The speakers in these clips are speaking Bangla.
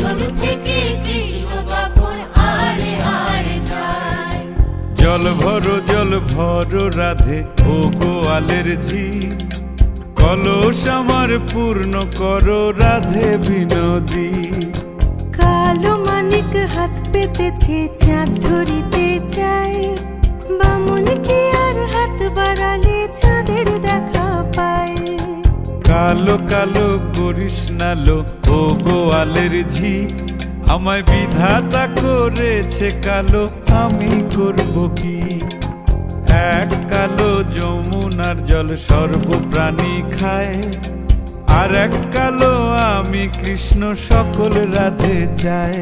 আসল থেকে কৃষ্ণ তখন হারে হারে যায়। জল ভরো রাধে ও গোয়ালের ঝি, কলস আমার পূর্ণ করো রাধে বিনোদী। কালো মানিক হাত পেতেছে চাঁদ ধরিতে চায়, বামুন কি আর হাত বাড়ালে চাঁদের দেখা পায়। কালো কালো করিস নালো ও গোয়ালের ঝি, আমায় বিধাতা করেছে কালো, আমি করব কি। এক কালো যমুনার জল সর্বপ্রাণী খায়, আর এক কালো আমি কৃষ্ণ সকল রাধে চাই।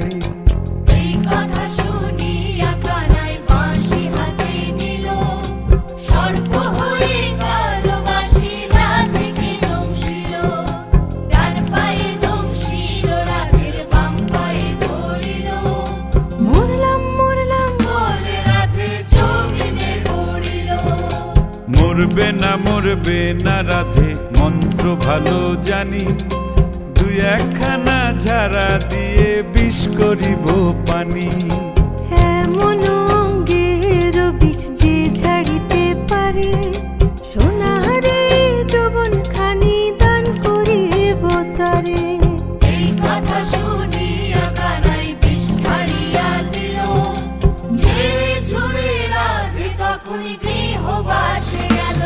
এই কথা শুনিয়া কানাই বাঁশি হাতে নিল, সর্প হয়ে কালো বাঁশি রাধেকে দংশিল। ডান পায়ে দংশিল রাধের বাম পায়ে ধরিল, মরলাম মরলাম বলে রাধে জমিনে পড়িল। মরবে না রাধে মন্ত্র ভালো জানি, দুই একখানা ঝাড়া দিয়ে বিষ করিব পানি। এমন অঙ্গের বিষ যে ঝাড়িতে পারে, সোনারে যৌবন খানি দান করিব তারে। এই কথা শুনিয়া কানাই বিষ ছাড়িয়া দিল, ঝেড়ে ঝুড়ে রাধে তখনই গৃহবাসে গেল।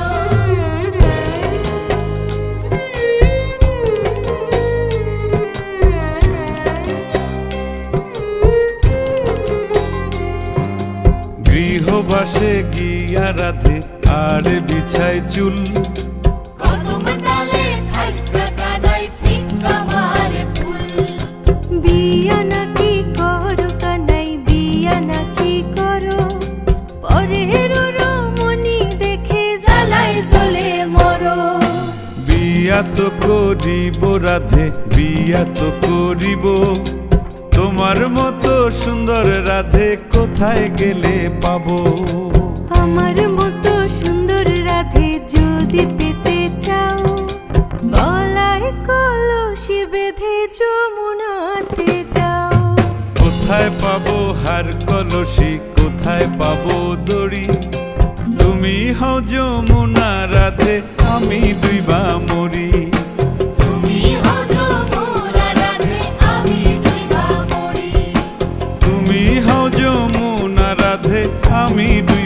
গৃহবাসে গিয়া রাধে আর বিছায় চুল, কদম ডালে থাইকা কানাই ফিক্কা মারে ফুল। বিয়া নাকি করো কানাই বিয়া নাকি করো, পরের রমণী দেখে জ্বালায় জ্বলে মরো। বিয়া তো করিব রাধে বিয়া তো করিব, তোমার মতো সুন্দর রাধে কোথায় গেলে পাবো। আমার মতো সুন্দর রাধে যদি পেতে চাও, গলায় কলসি বেঁধে যমুনাতে যাও। কোথায় পাবো হার কলসি, কোথায় পাবো দড়ি, তুমি হও যমুনা রাধে আমি ডুইবা মরি। তুমি হও যমুনা রাধে আমি ডুইবা মরি। তুমি হও যমুনা রাধে আমি ডুইবা